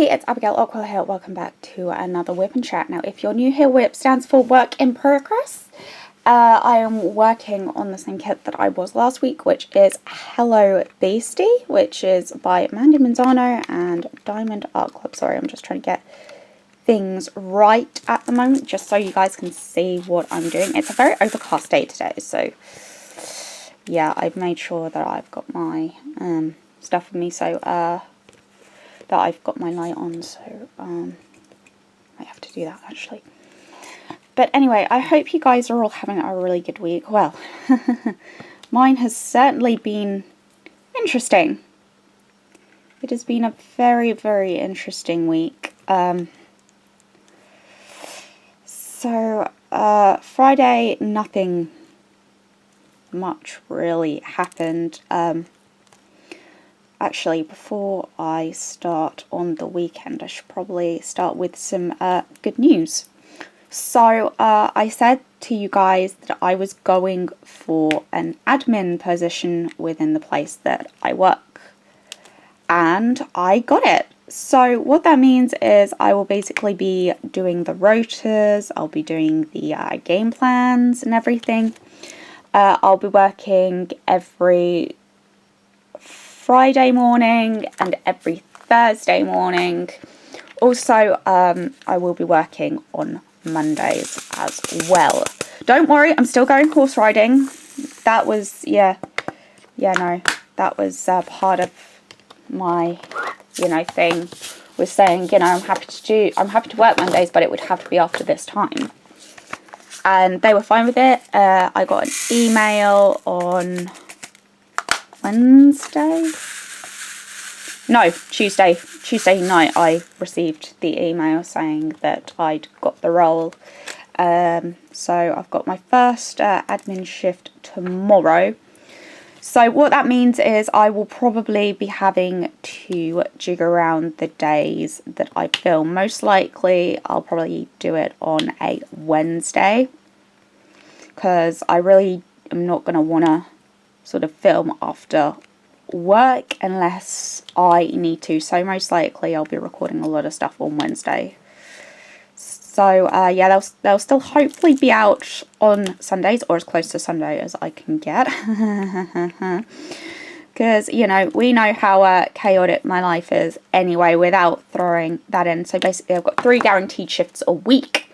it's Abigail Ockwell here. Welcome back to another WIP and Chat. Now, if you're new here, WIP stands for Work in Progress. I am working on the same kit that I was last week, which is Hello Beastie, which is by Mandy Manzano and Diamond Art Club. Sorry, I'm just trying to get things right at the moment, just so you guys can see what I'm doing. It's a very overcast day today, so yeah, I've made sure that I've got my stuff with me, so that I've got my light on, so I have to do that actually. But anyway, I hope you guys are all having a really good week. Well, mine has certainly been interesting. It has been a very, very interesting week. Friday, nothing much really happened. Actually, before I start on the weekend, I should probably start with some good news. So I said to you guys that I was going for an admin position within the place that I work, and I got it. So what that means is I will basically be doing the rotas, I'll be doing the game plans and everything. I'll be working every Friday morning and every Thursday morning. Also, I will be working on Mondays as well. Don't worry, I'm still going horse riding. That was, that was part of my, thing, was saying, I'm happy to work Mondays, but it would have to be after this time. And they were fine with it. I got an email on Tuesday night I received the email saying that I'd got the role. So I've got my first admin shift tomorrow. So what that means is I will probably be having to jig around the days that I film. Most likely I'll probably do it on a Wednesday, because I really am not going to want to sort of film after work unless I need to. So most likely I'll be recording a lot of stuff on Wednesday. So yeah, they'll still hopefully be out on Sundays, or as close to Sunday as I can get. Because, we know how chaotic my life is anyway without throwing that in. So basically I've got 3 guaranteed shifts a week.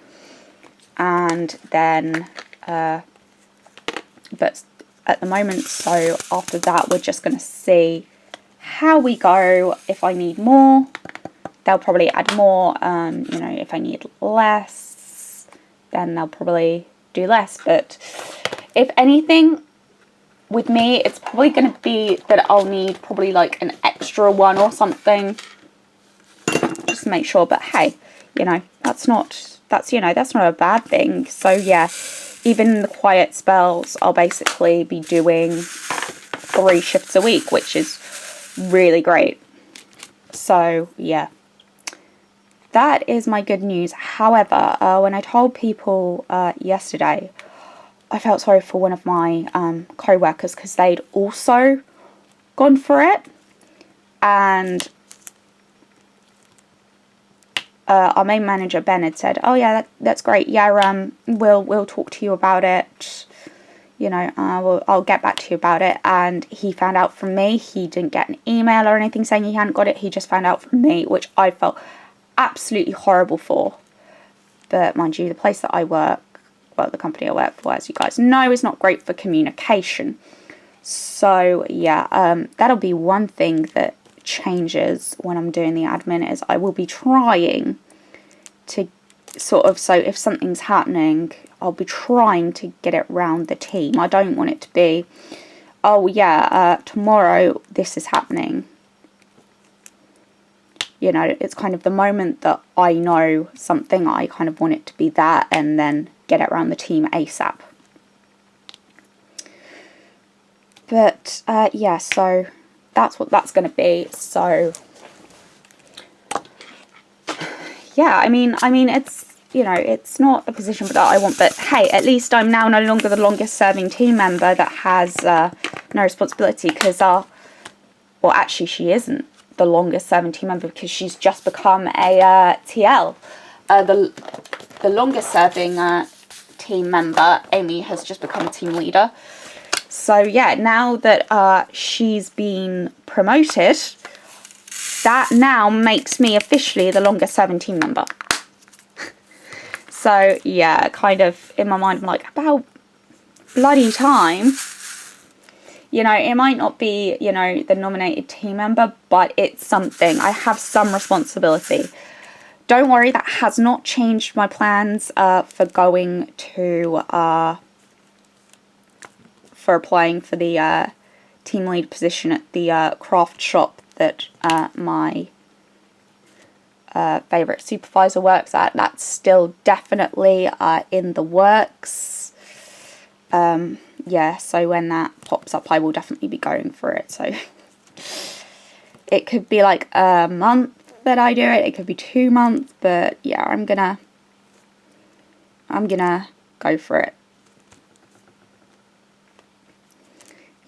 And then, but at the moment, so after that we're just going to see how we go. If I need more, they'll probably add more. If I need less, then they'll probably do less. But if anything, with me, it's probably going to be that I'll need probably like an extra one or something, just to make sure. But hey, that's not a bad thing. So yeah, even in the quiet spells, I'll basically be doing 3 shifts a week, which is really great. So yeah, that is my good news. However, when I told people yesterday, I felt sorry for one of my co-workers, because they'd also gone for it, and our main manager Ben had said, "Oh yeah, that's great. Yeah, we'll talk to you about it. I'll get back to you about it." And he found out from me. He didn't get an email or anything saying he hadn't got it. He just found out from me, which I felt absolutely horrible for. But mind you, the place that I work, well, the company I work for, as you guys know, is not great for communication. So yeah, that'll be one thing that changes when I'm doing the admin, is I will be trying to sort of, so if something's happening, I'll be trying to get it round the team. I don't want it to be, oh yeah, tomorrow this is happening. It's kind of the moment that I know something, I kind of want it to be that, and then get it around the team ASAP. But yeah, so that's what that's going to be. So yeah, I mean it's, it's not a position that I want, but hey, at least I'm now no longer the longest serving team member that has no responsibility, because well, actually she isn't, the longest serving team member because she's just become a TL. The longest serving team member, Amy, has just become a team leader. So yeah, now that she's been promoted, that now makes me officially the longest serving team member. So yeah, kind of in my mind, I'm like, about bloody time. You know, it might not be, you know, the nominated team member, but it's something. I have some responsibility. Don't worry, that has not changed my plans for going to, for applying for the team lead position at the craft shop that my favourite supervisor works at. That's still definitely in the works. Yeah, so when that pops up, I will definitely be going for it. So it could be like a month that I do it. It could be 2 months, but yeah, I'm gonna go for it.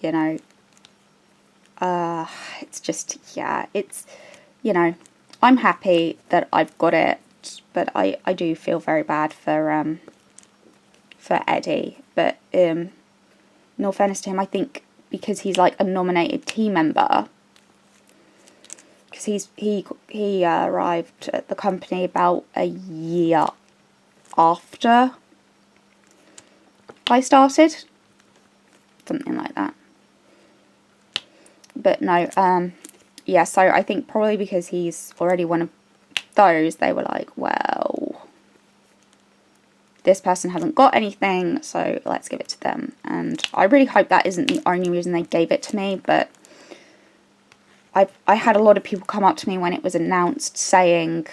You know, it's just, yeah, it's, you know, I'm happy that I've got it, but I do feel very bad for Eddie. But in all fairness to him, I think because he's like a nominated team member, because he arrived at the company about a year after I started, something like that. But no, yeah, so I think probably because he's already one of those, they were like, well, this person hasn't got anything, so let's give it to them. And I really hope that isn't the only reason they gave it to me, but I had a lot of people come up to me when it was announced saying,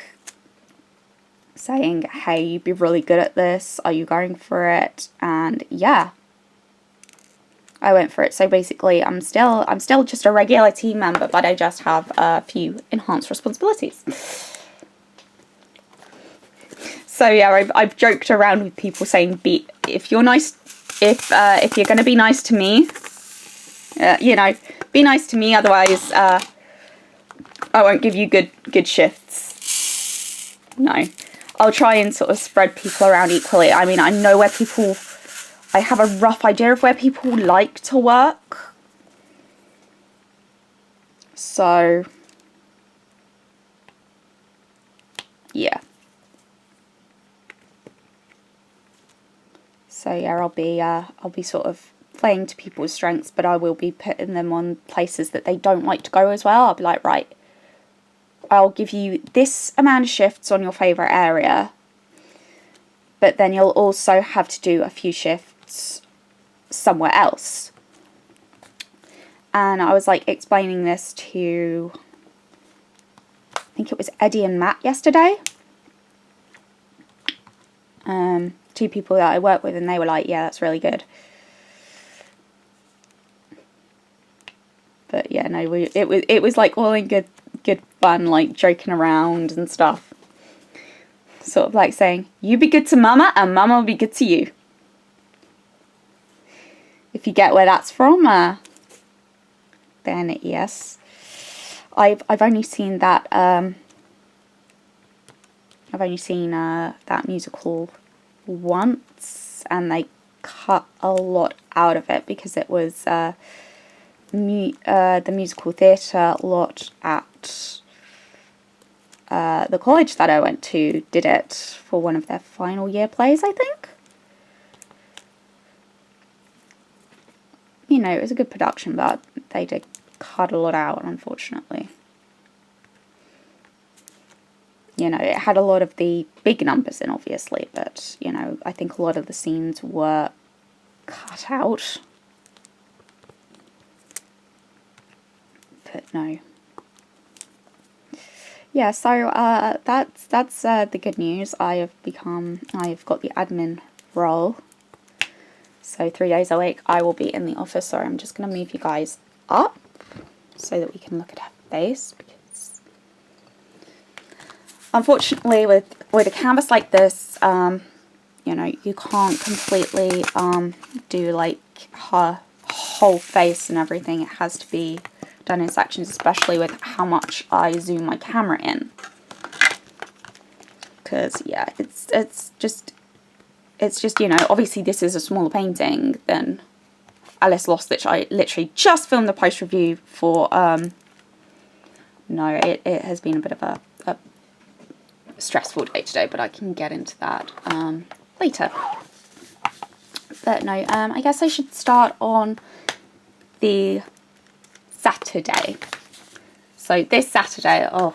hey, you'd be really good at this, are you going for it? And yeah, I went for it. So basically I'm still just a regular team member, but I just have a few enhanced responsibilities. So yeah, I've joked around with people saying, if you're nice, if you're going to be nice to me, you know, be nice to me, otherwise I won't give you good shifts. No, I'll try and sort of spread people around equally. I mean, I know where people, I have a rough idea of where people like to work. So yeah. So yeah, I'll be sort of playing to people's strengths, but I will be putting them on places that they don't like to go as well. I'll be like, right, I'll give you this amount of shifts on your favourite area, but then you'll also have to do a few shifts somewhere else. And I was like explaining this to, I think it was Eddie and Matt yesterday. 2 people that I work with, and they were like, yeah, that's really good. But yeah, no, it was like all in good fun, like joking around and stuff. Sort of like saying, you be good to mama and mama will be good to you. If you get where that's from, then yes. I've only seen that that musical once, and they cut a lot out of it because it was the musical theatre lot at the college that I went to did it for one of their final year plays, I think. You know, it was a good production, but they did cut a lot out, unfortunately. You know, it had a lot of the big numbers in, obviously, but, you know, I think a lot of the scenes were cut out. But no. Yeah, so that's the good news. I've got the admin role. So 3 days a week I will be in the office. Sorry, I'm just going to move you guys up so that we can look at her face, because unfortunately with a canvas like this, you know, you can't completely do like her whole face and everything. It has to be done in sections, especially with how much I zoom my camera in. Because, yeah, it's just, you know, obviously this is a smaller painting than Alice Lost, which I literally just filmed the post-review for. No, it has been a bit of a stressful day today, but I can get into that later. But no, I guess I should start on the Saturday. So this Saturday, oh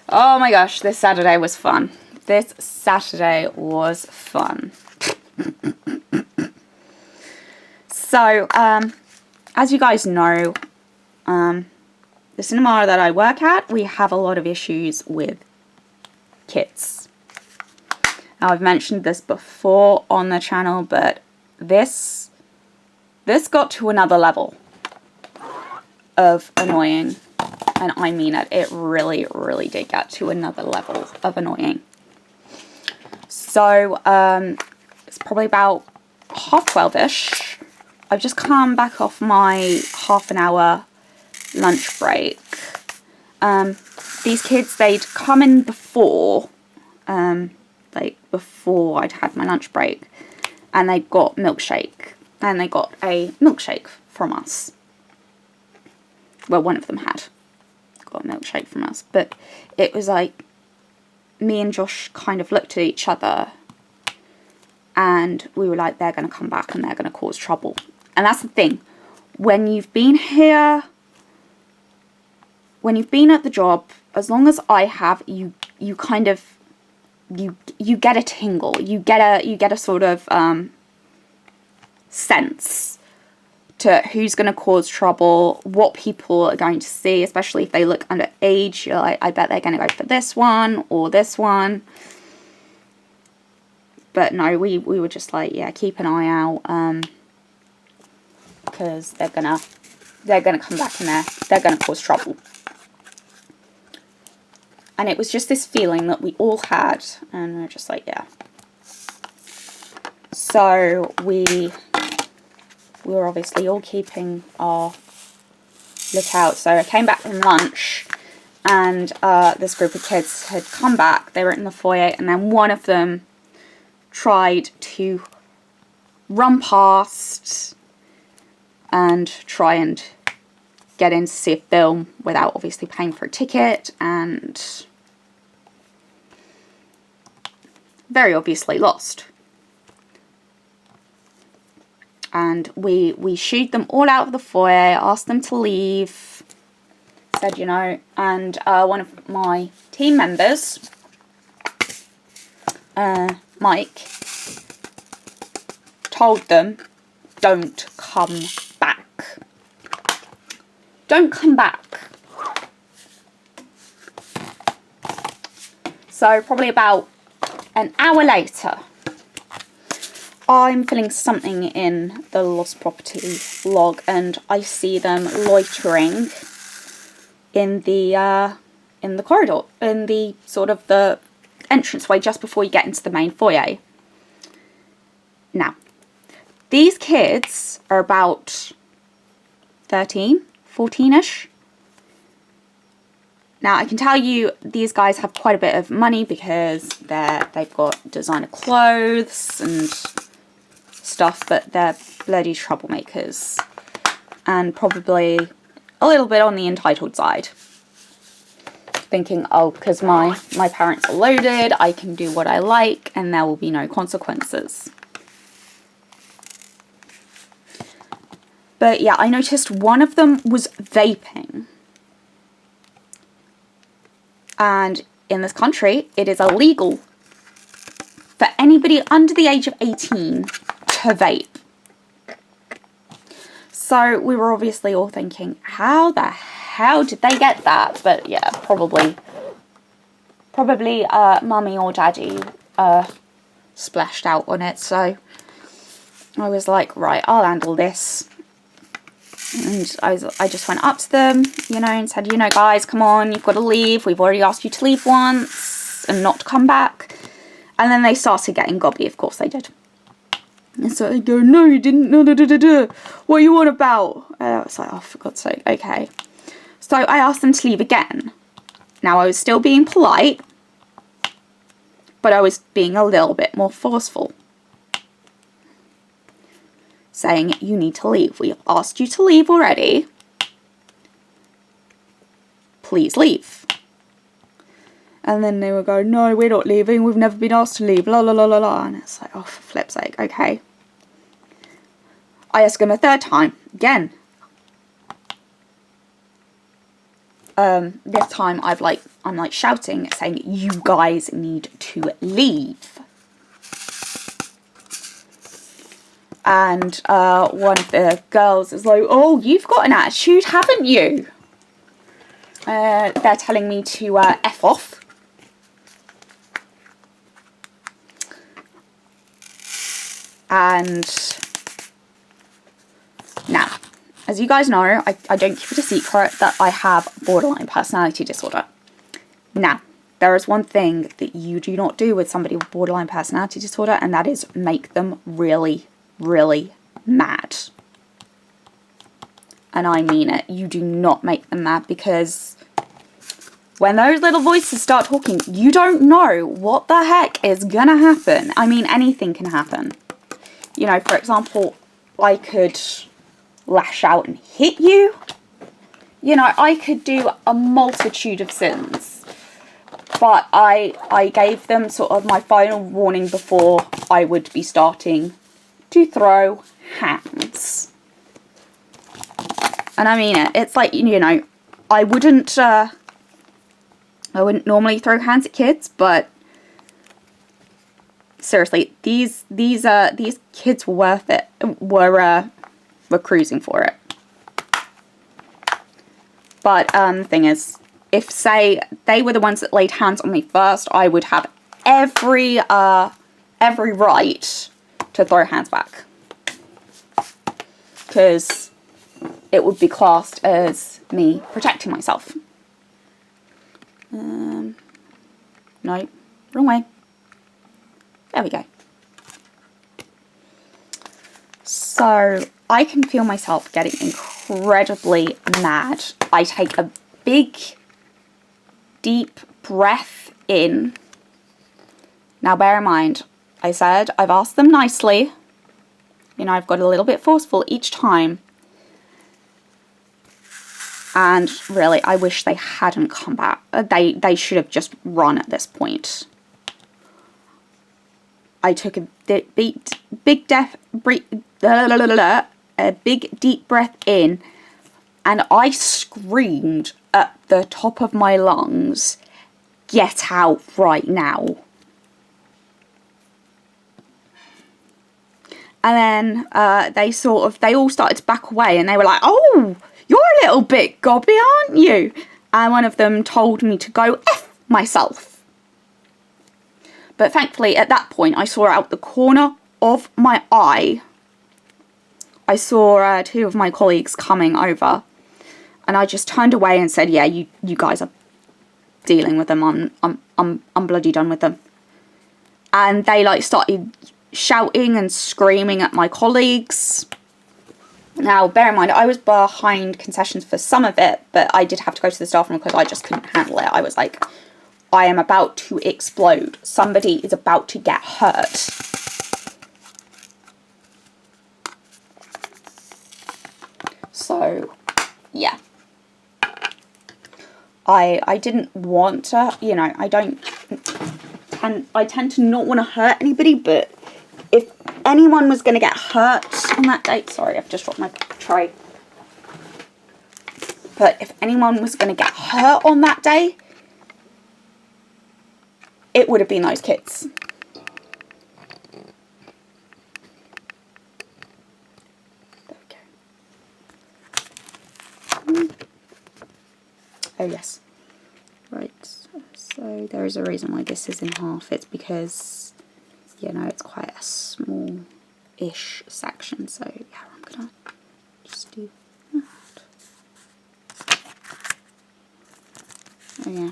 my gosh, this Saturday was fun. This Saturday was fun. So, as you guys know, the cinema that I work at, we have a lot of issues with kids. Now, I've mentioned this before on the channel, but this got to another level of annoying. And I mean it. It really, really did get to another level of annoying. So, it's probably about 12:30ish. I've just come back off my half an hour lunch break. These kids, they'd come in before, before I'd had my lunch break, and they got milkshake, and they got a milkshake from us. Well, one of them had got a milkshake from us, but it was like, me and Josh kind of looked at each other, and we were like, they're going to come back and they're going to cause trouble. And that's the thing, when you've been here, when you've been at the job, as long as I have, you kind of, you get a tingle, you get a sort of sense to who's going to cause trouble, what people are going to see, especially if they look underage. You're like, I bet they're going to go for this one or this one. But no, we were just like, yeah, keep an eye out, because they're gonna come back in there. They're gonna cause trouble. And it was just this feeling that we all had, and we were just like, yeah. So we were obviously all keeping our lookout. So I came back from lunch, and this group of kids had come back. They were in the foyer, and then one of them tried to run past and try and get in to see a film without obviously paying for a ticket, and very obviously lost. And we shooed them all out of the foyer, asked them to leave, said, you know, and one of my team members, Mike, told them, don't come back. Don't come back. So probably about an hour later, I'm filling something in the lost property log, and I see them loitering in the corridor, in the sort of the entranceway just before you get into the main foyer. Now, these kids are about 13, 14-ish. Now, I can tell you these guys have quite a bit of money because they've got designer clothes and stuff, but they're bloody troublemakers. And probably a little bit on the entitled side. Thinking, oh, because my parents are loaded, I can do what I like and there will be no consequences. But yeah, I noticed one of them was vaping. And in this country, it is illegal for anybody under the age of 18 to vape. So we were obviously all thinking, how the hell did they get that? But yeah, probably mummy or daddy splashed out on it. So I was like, right, I'll handle this. And I just went up to them, you know, and said, you know, guys, come on, you've got to leave. We've already asked you to leave once and not to come back. And then they started getting gobby. Of course they did. And so they go, no, you didn't, no, what are you on about? I was like, oh, for God's sake, okay. So I asked them to leave again. Now I was still being polite, but I was being a little bit more forceful. Saying, you need to leave. We have asked you to leave already. Please leave. And then they would go, no, we're not leaving. We've never been asked to leave. La la la la la. And it's like, oh, for flip's sake, okay. I ask them a third time. Again. This time I'm like shouting, saying, you guys need to leave. And one of the girls is like, oh, you've got an attitude, haven't you? They're telling me to F off. And now, as you guys know, I don't keep it a secret that I have borderline personality disorder. Now, there is one thing that you do not do with somebody with borderline personality disorder, and that is make them really, really mad. And I mean it. You do not make them mad, because when those little voices start talking, you don't know what the heck is gonna happen. I mean, anything can happen. You know, for example, I could lash out and hit you. You know, I could do a multitude of sins. But I gave them sort of my final warning before I would be starting to throw hands. And I mean it. It's like, you know, I wouldn't normally throw hands at kids, but seriously, these kids were worth it. Were cruising for it. But the thing is, if say they were the ones that laid hands on me first, I would have every right to throw hands back, because it would be classed as me protecting myself. No, wrong way. There we go. So I can feel myself getting incredibly mad. I take a big, deep breath in. Now bear in mind, I said I've asked them nicely. You know, I've got a little bit forceful each time. And really, I wish they hadn't come back. They should have just run at this point. I took a big deep breath in, and I screamed at the top of my lungs, "Get out right now!" And then they all started to back away, and they were like, "Oh, you're a little bit gobby, aren't you?" And one of them told me to go F myself. But thankfully, at that point, I saw out the corner of my eye, I saw two of my colleagues coming over, and I just turned away and said, "Yeah, you guys are dealing with them. I'm bloody done with them." And they like started shouting and screaming at my colleagues. Now, bear in mind, I was behind concessions for some of it, but I did have to go to the staff room because I just couldn't handle it. I was like, I am about to explode. Somebody is about to get hurt. So, yeah. I didn't want to, you know, I tend to not want to hurt anybody, but if anyone was going to get hurt on that day, sorry, I've just dropped my tray. But if anyone was going to get hurt on that day, it would have been those kids. There we go. Oh yes. Right, so there is a reason why this is in half. It's because, you know, it's quite a small-ish section, so yeah, I'm gonna just do that. Oh yeah.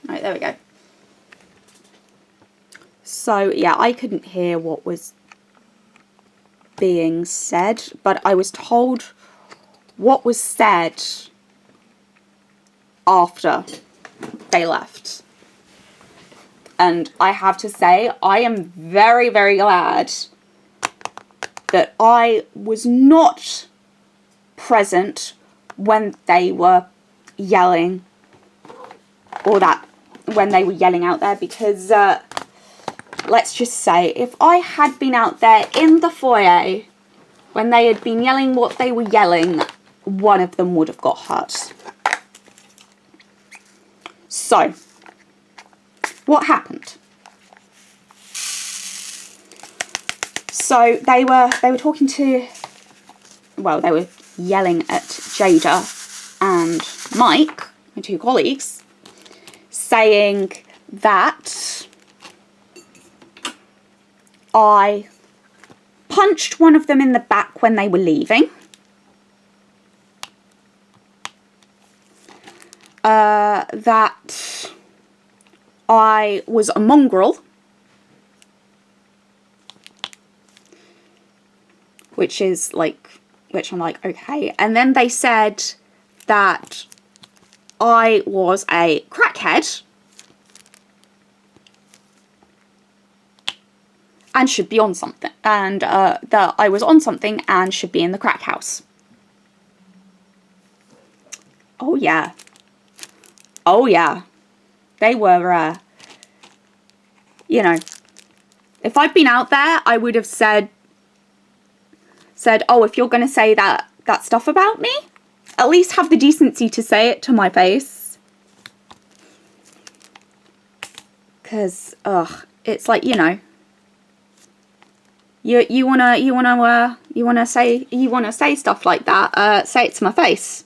Right, there we go. So, yeah, I couldn't hear what was being said, but I was told what was said after they left. And I have to say, I am very, very glad that I was not present when they were yelling, or that when they were yelling out there, because let's just say, if I had been out there in the foyer when they had been yelling what they were yelling, one of them would have got hurt. So, what happened? So they were talking to, well, they were yelling at Jada and Mike, my two colleagues, saying that I punched one of them in the back when they were leaving. That I was a mongrel. Which I'm like, okay. And then they said that I was a crackhead and should be on something, and that I was on something and should be in the crack house. Oh yeah. Oh yeah. They were, you know, if I'd been out there, I would have said, oh, if you're going to say that stuff about me, at least have the decency to say it to my face. Because, it's like, you know, you wanna say stuff like that, say it to my face.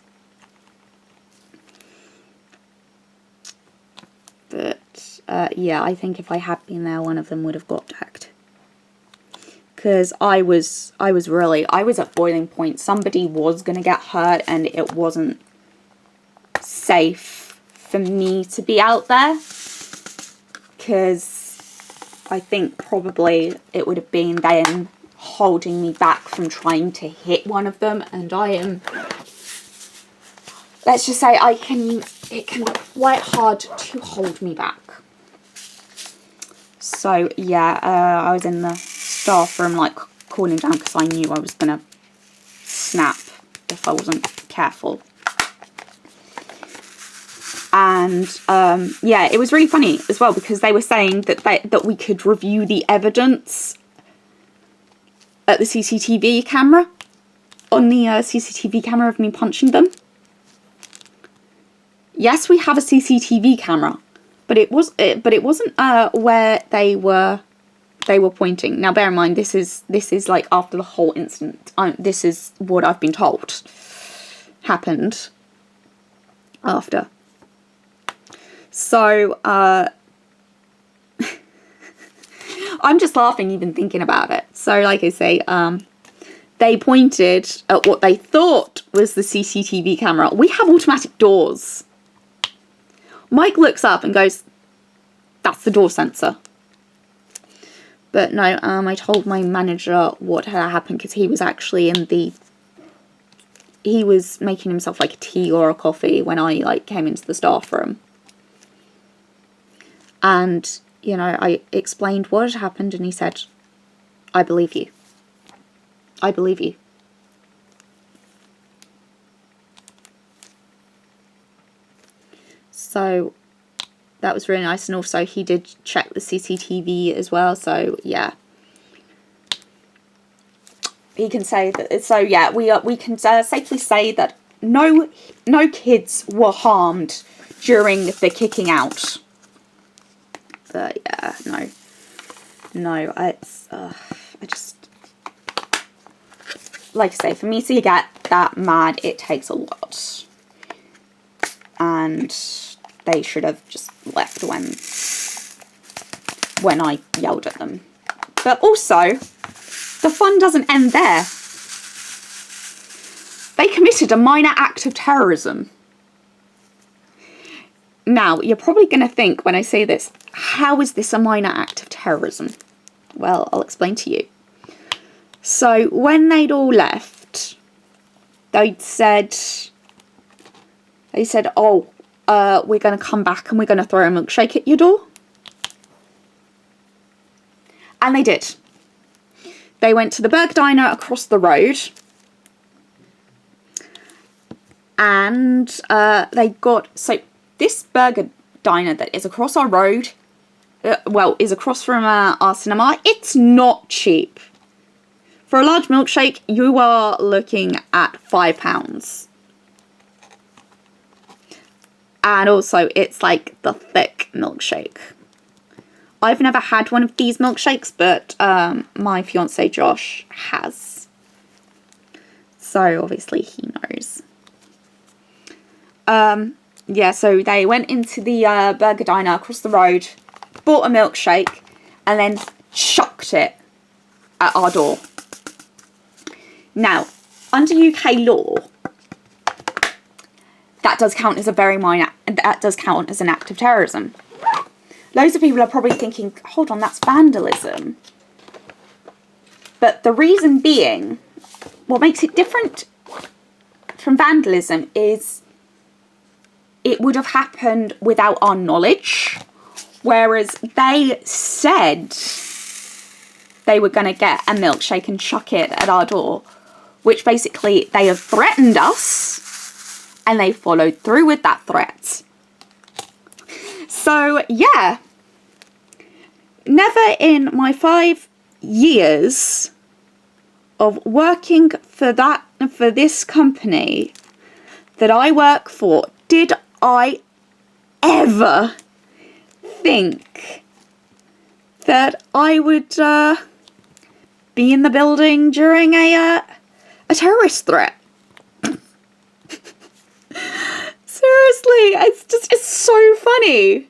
But yeah, I think if I had been there, one of them would have got decked. Because I was at boiling point. Somebody was going to get hurt, and it wasn't safe for me to be out there. Because I think probably it would have been them holding me back from trying to hit one of them. And I am, let's just say, it can be quite hard to hold me back. So yeah, I was in the staff room, like, cooling down, because I knew I was gonna snap if I wasn't careful. And yeah, it was really funny as well, because they were saying that we could review the evidence at the CCTV camera, on the CCTV camera of me punching them. Yes, we have a CCTV camera, but it wasn't where they were pointing. Now, bear in mind, this is like after the whole incident. This is what I've been told happened after. So, I'm just laughing even thinking about it. So, like I say, they pointed at what they thought was the CCTV camera. We have automatic doors. Mike looks up and goes, "That's the door sensor." But no, I told my manager what had happened, because he was actually he was making himself like a tea or a coffee when I like came into the staff room. And, you know, I explained what had happened, and he said, "I believe you. I believe you." So that was really nice. And also he did check the CCTV as well. So yeah, he can say that. So yeah, we can safely say that no kids were harmed during the kicking out. But yeah, no, it's I just, like I say, for me to get that mad, it takes a lot. And they should have just left when I yelled at them. But also, the fun doesn't end there. They committed a minor act of terrorism. Now, you're probably going to think when I say this, how is this a minor act of terrorism? Well, I'll explain to you. So, when they'd all left, they said, oh, we're going to come back and we're going to throw a milkshake at your door. And they did. They went to the burger diner across the road. And they got... So, this burger diner that is across our road, is across from our cinema, it's not cheap. For a large milkshake, you are looking at £5. And also, it's like the thick milkshake. I've never had one of these milkshakes, but my fiance Josh has. So, obviously, he knows. Yeah, so they went into the burger diner across the road, bought a milkshake, and then chucked it at our door. Now, under UK law, that does count as an act of terrorism. Loads of people are probably thinking, hold on, that's vandalism. But the reason being, what makes it different from vandalism is it would have happened without our knowledge, whereas they said they were going to get a milkshake and chuck it at our door, which basically they have threatened us and they followed through with that threat. So, yeah. Never in my 5 years of working for this company that I work for, did I ever think that I would be in the building during a terrorist threat. Seriously, it's so funny.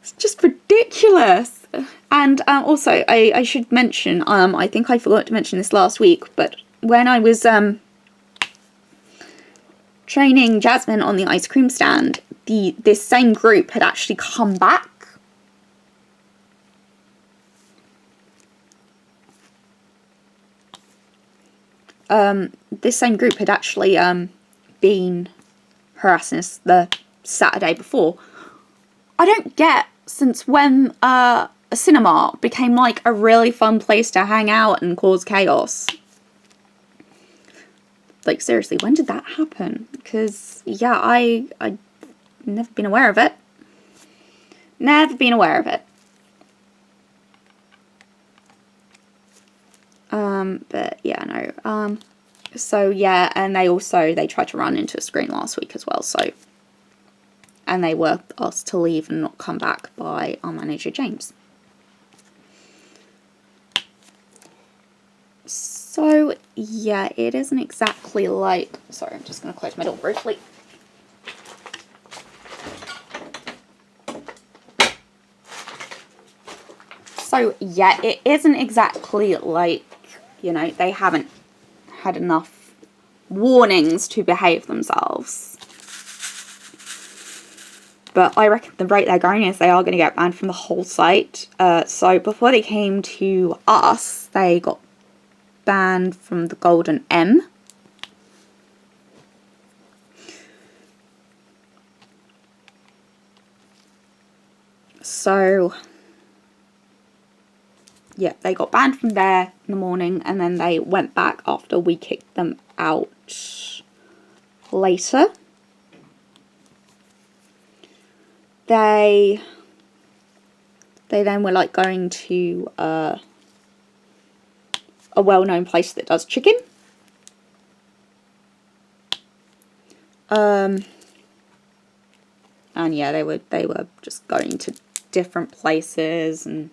It's just ridiculous. And also, I should mention, I think I forgot to mention this last week, but when I was training Jasmine on the ice cream stand, this same group had actually come back. This same group had actually been harassing us the Saturday before. I don't get since when a cinema became like a really fun place to hang out and cause chaos. Like, seriously, when did that happen? Because, yeah, I've never been aware of it. Never been aware of it. But, yeah, no. So, yeah, and they tried to run into a screen last week as well, so. And they were asked to leave and not come back by our manager, James. So, yeah, it isn't exactly like... Sorry, I'm just going to close my door briefly. So, yeah, it isn't exactly like, you know, they haven't had enough warnings to behave themselves. But I reckon the rate they're going is they are going to get banned from the whole site. So, before they came to us, they got banned from the Golden M. So, yeah, they got banned from there in the morning, and then they went back after we kicked them out later. They then were like going to a well-known place that does chicken. And yeah, they were just going to different places, and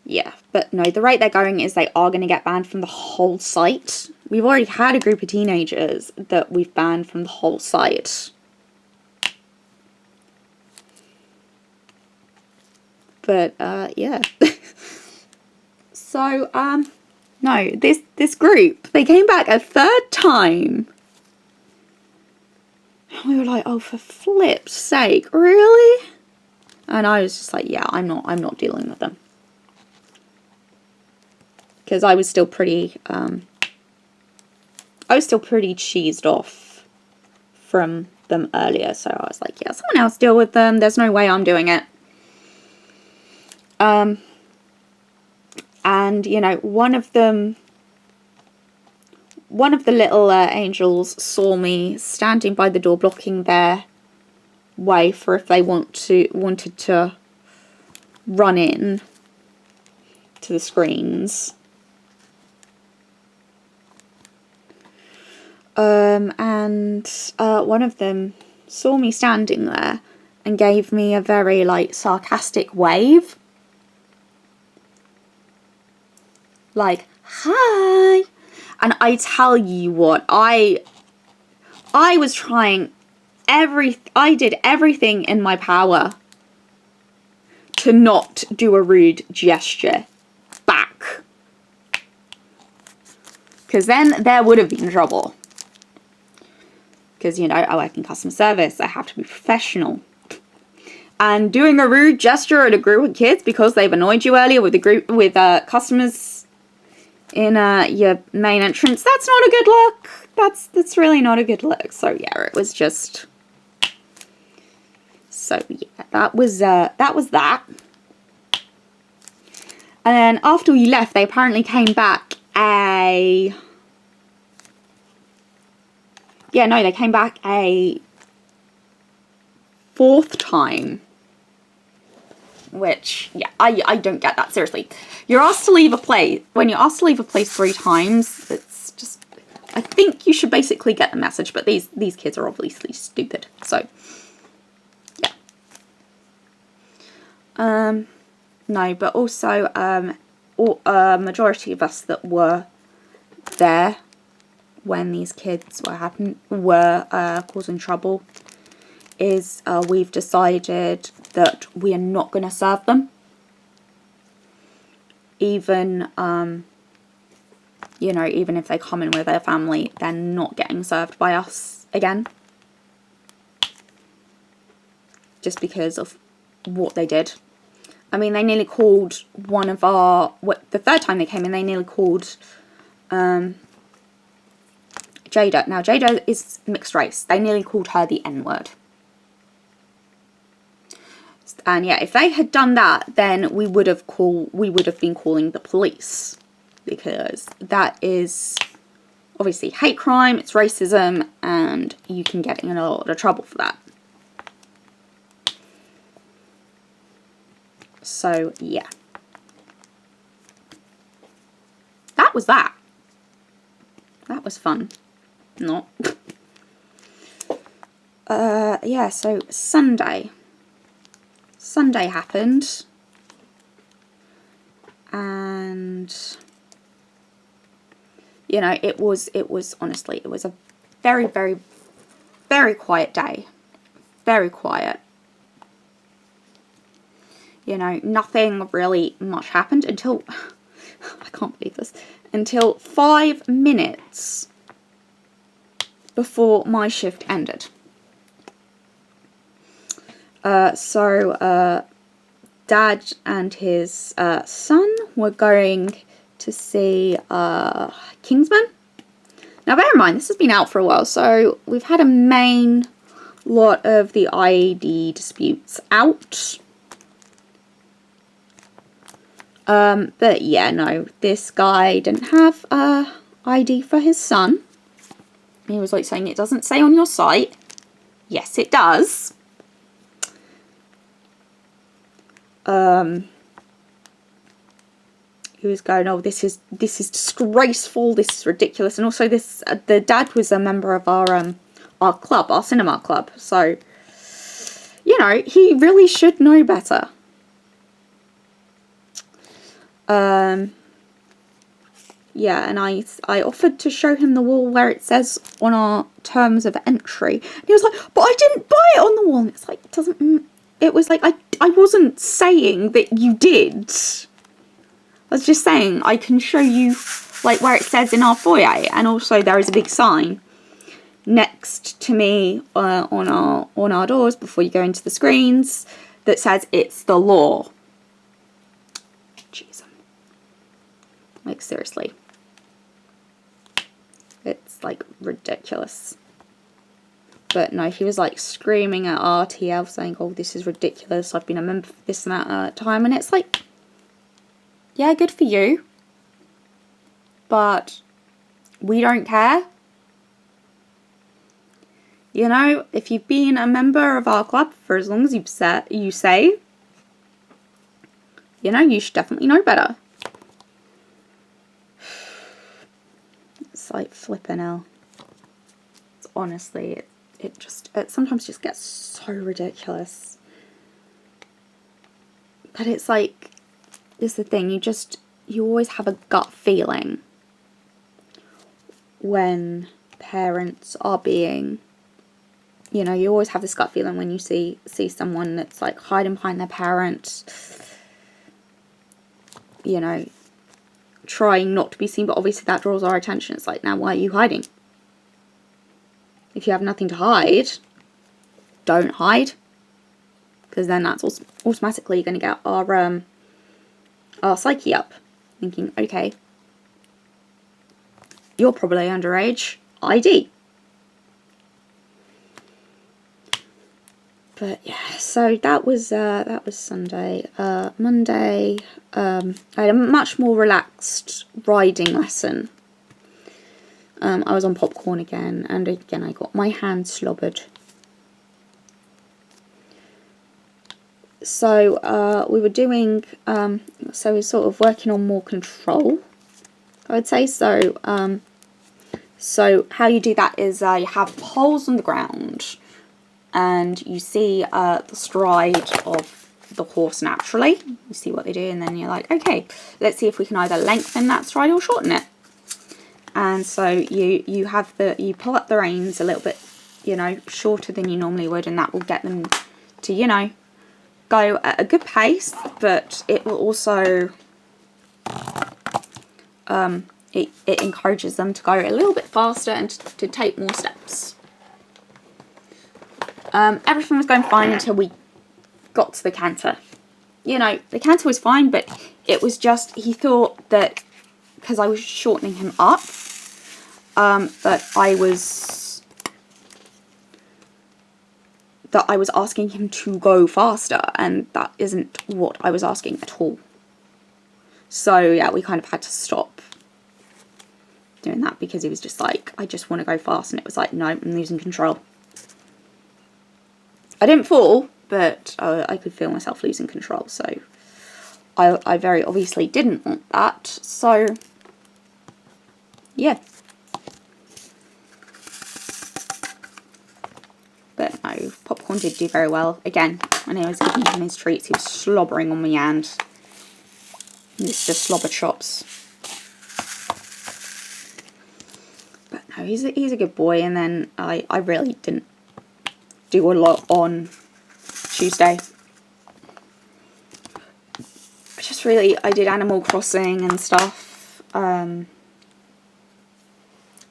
yeah, but no, the rate they're going is they are going to get banned from the whole site. We've already had a group of teenagers that we've banned from the whole site. But yeah. So no, this group, they came back a third time. We they were like, oh, for flip's sake, really? And I was just like, yeah, I'm not dealing with them. Because I was still pretty cheesed off from them earlier. So I was like, yeah, someone else deal with them. There's no way I'm doing it. And, you know, one of the little angels saw me standing by the door, blocking their way for if they wanted to run in to the screens. And one of them saw me standing there and gave me a very, like, sarcastic wave. Like, hi. And I tell you what, I was trying I did everything in my power to not do a rude gesture back. Because then there would have been trouble. Because, you know, I work in customer service. I have to be professional. And doing a rude gesture at a group of kids because they've annoyed you earlier with customers in your main entrance, that's not a good look. That's really not a good look. So yeah, it was just. So yeah, that was that. And then after we left, they apparently came back they came back a fourth time. Which, yeah, I don't get that, seriously. You're asked to leave a place. When you're asked to leave a place 3 times, it's just, I think you should basically get the message, but these kids are obviously stupid, so, yeah. No, but also, a majority of us that were there when these kids were causing trouble is we've decided that we are not going to serve them. Even, you know, even if they come in with their family, they're not getting served by us again. Just because of what they did. I mean, they nearly called one of our... the third time they came in, they nearly called Jada. Now, Jada is mixed race. They nearly called her the N-word. And yeah, if they had done that, then we would have been calling the police, because that is obviously hate crime, it's racism, and you can get in a lot of trouble for that. So yeah, that was that. That was fun. Not. Yeah. So Sunday happened, and you know, it was honestly, it was a very, very, very quiet day. Very quiet. You know, nothing really much happened until, I can't believe this, until 5 minutes before my shift ended. So Dad and his son were going to see Kingsman. Now bear in mind, this has been out for a while, so we've had a main lot of the ID disputes out. But yeah, no, this guy didn't have ID for his son. He was like saying, it doesn't say on your site. Yes, it does. He was going, oh, this is disgraceful, this is ridiculous. And also this, the dad was a member of our club, our cinema club. So, you know, he really should know better. Yeah, and I offered to show him the wall where it says on our terms of entry. And he was like, but I didn't buy it on the wall. And it's like, it was like, I wasn't saying that you did. I was just saying, I can show you, like, where it says in our foyer. And also there is a big sign. next to me on our doors before you go into the screens that says it's the law. Jeez. Like, seriously. It's like ridiculous. But no, he was like screaming at RTL saying, oh, this is ridiculous. I've been a member for this amount of time. And it's like, yeah, good for you. But we don't care. You know, if you've been a member of our club for as long as you say, you know, you should definitely know better. It's like flipping hell. It's honestly, it sometimes just gets so ridiculous. But it's like, this is the thing, you always have a gut feeling when parents are being, you know, you always have this gut feeling when you see someone that's like hiding behind their parent, you know, trying not to be seen, but obviously that draws our attention. It's like, now why are you hiding? If you have nothing to hide, don't hide, because then that's automatically going to get our psyche up, thinking, okay, you're probably underage, ID. But yeah, so that was Sunday. Monday, I had a much more relaxed riding lesson. I was on popcorn again, and again I got my hand slobbered. So we were doing, so we're sort of working on more control, I would say. So so how you do that is you have poles on the ground, and you see the stride of the horse naturally. You see what they do, and then you're like, okay, let's see if we can either lengthen that stride or shorten it. And so you pull up the reins a little bit, you know, shorter than you normally would, and that will get them to, you know, go at a good pace, but it will also it encourages them to go a little bit faster and to take more steps. Everything was going fine until we got to the canter. You know, the canter was fine, but it was just, he thought that because I was shortening him up, that I was asking him to go faster, and that isn't what I was asking at all. So yeah, we kind of had to stop doing that, because he was just like, I just want to go fast, and it was like, no, I'm losing control. I didn't fall, but I could feel myself losing control, so I very obviously didn't want that, so yeah. But no, popcorn did do very well. Again, when I was giving him his treats, he was slobbering on my hand. It's just slobber chops. But no, he's a good boy. And then I really didn't do a lot on Tuesday. I did Animal Crossing and stuff.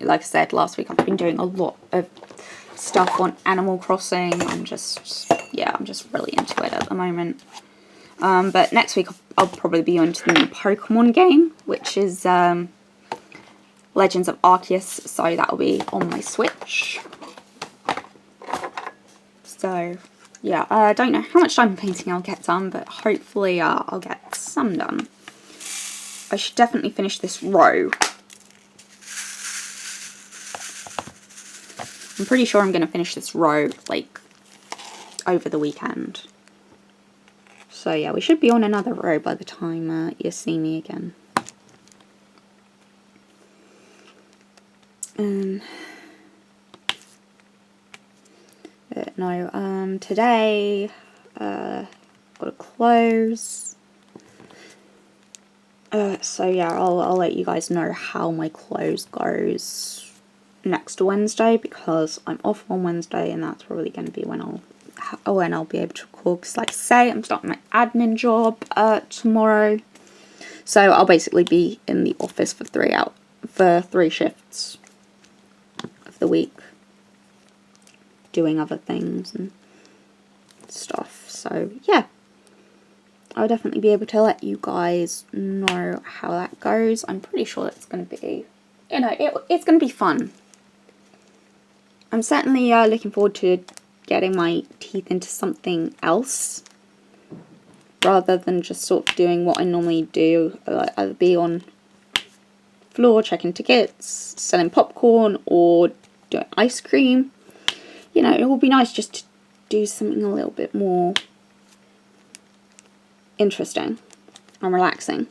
Like I said, last week I've been doing a lot of stuff on Animal Crossing. I'm just really into it at the moment. But next week I'll probably be on to the new Pokemon game, which is Legends of Arceus, so that'll be on my Switch. So yeah, I don't know how much diamond painting I'll get done, but hopefully I'll get some done. I should definitely finish this row. I'm pretty sure I'm going to finish this row, like, over the weekend. So yeah, we should be on another row by the time you see me again. But no, today, got to close. So yeah, I'll let you guys know how my close goes next Wednesday, because I'm off on Wednesday, and that's probably going to be when I'll be able to record, because like I say, I'm starting my admin job tomorrow, so I'll basically be in the office for 3 shifts of the week. doing other things and stuff. So yeah, I'll definitely be able to let you guys know how that goes. I'm pretty sure it's going to be, you know, it's going to be fun. I'm certainly looking forward to getting my teeth into something else, rather than just sort of doing what I normally do, either be on floor checking tickets, selling popcorn, or doing ice cream. You know, it would be nice just to do something a little bit more interesting and relaxing.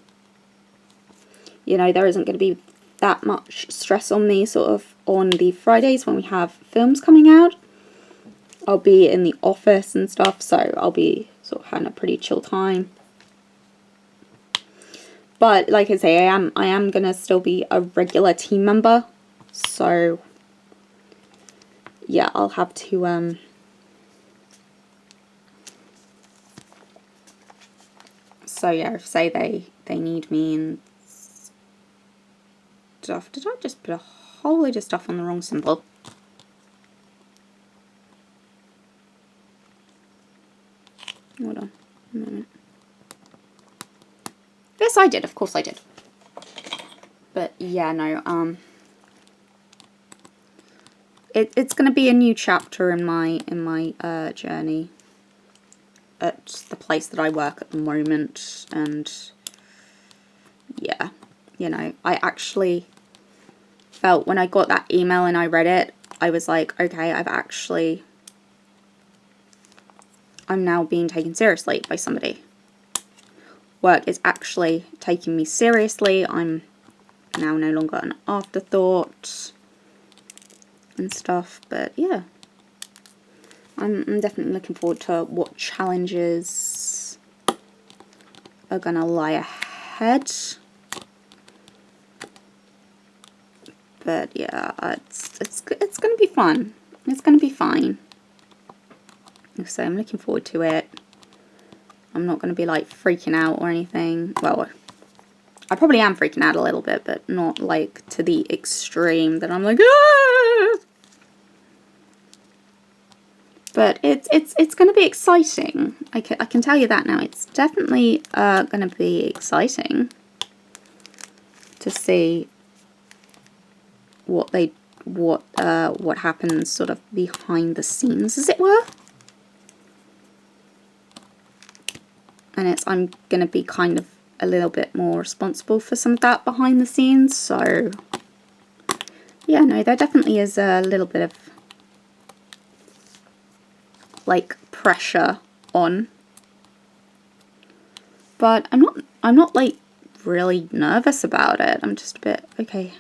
You know, there isn't going to be that much stress on me sort of on the Fridays when we have films coming out. I'll be in the office and stuff, so I'll be sort of having a pretty chill time. But like I say, I am gonna still be a regular team member, so yeah, I'll have to so yeah, if say they need me and stuff. Did I just put a whole load of stuff on the wrong symbol? Hold on a minute. Yes, I did. Of course I did. But yeah, no. It's going to be a new chapter in my journey at the place that I work at the moment, and yeah, you know, I actually felt when I got that email and I read it, I was like, okay, I'm now being taken seriously by somebody. Work is actually taking me seriously. I'm now no longer an afterthought and stuff. But yeah, I'm definitely looking forward to what challenges are gonna lie ahead. But yeah, it's gonna be fun. It's gonna be fine. So I'm looking forward to it. I'm not going to be like freaking out or anything. Well, I probably am freaking out a little bit, but not like to the extreme that I'm like, ah! But it's going to be exciting. I can tell you that now. It's definitely going to be exciting to see what happens sort of behind the scenes, as it were. And I'm going to be kind of a little bit more responsible for some of that behind the scenes. So, yeah, no, there definitely is a little bit of, like, pressure on. But I'm not, like, really nervous about it. I'm just a bit, okay.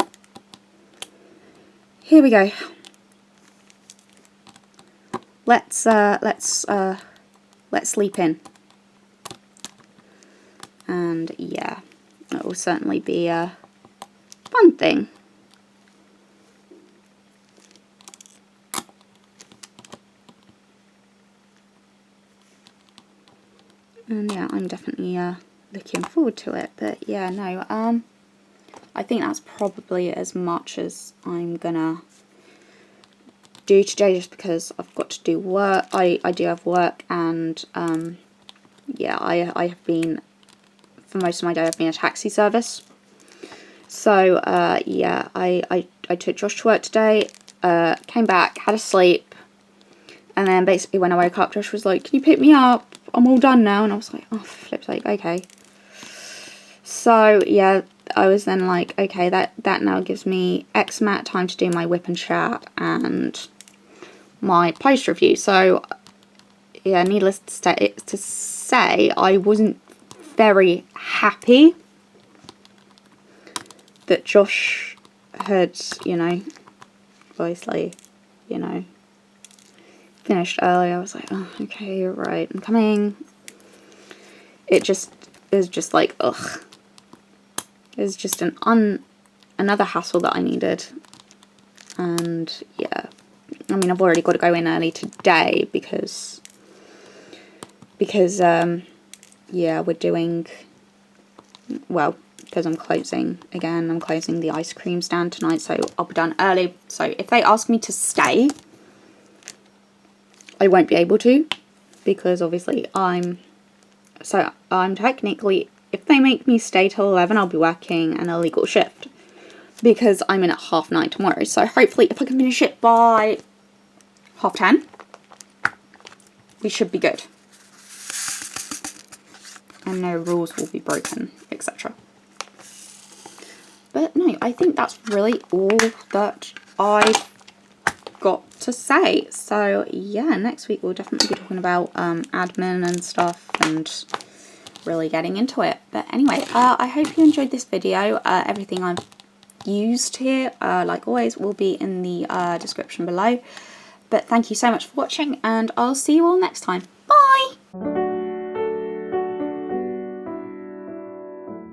Here we go. Let's sleep in. And yeah, it will certainly be a fun thing. And yeah, I'm definitely looking forward to it. But yeah, no, I think that's probably as much as I'm gonna do today, just because I've got to do work. I do have work, and yeah, I have been, for most of my day, I've been a taxi service. So yeah, I took Josh to work today, came back, had a sleep, and then basically when I woke up, Josh was like, "Can you pick me up? I'm all done now." And I was like, "Oh, for flip's sake, okay." So yeah, I was then like, okay, that now gives me X amount of time to do my WIP and Chat and my post review. So yeah, needless to say, I wasn't very happy that Josh had, you know, obviously, you know, finished early. I was like, oh, okay, you're right, I'm coming. It was just like, ugh. It was just another hassle that I needed. And yeah, I mean, I've already got to go in early today because yeah, we're doing, well, because I'm closing again. I'm closing the ice cream stand tonight, so I'll be done early. So if they ask me to stay, I won't be able to, because obviously I'm technically, if they make me stay till 11, I'll be working an illegal shift, because I'm in at 9:30 tomorrow. So hopefully if I can finish it by 10:30, we should be good. And no rules will be broken, etc. But no, I think that's really all that I've got to say. So yeah, next week we'll definitely be talking about admin and stuff and really getting into it. But anyway, I hope you enjoyed this video. Everything I've used here, like always, will be in the description below. But thank you so much for watching, and I'll see you all next time. Bye!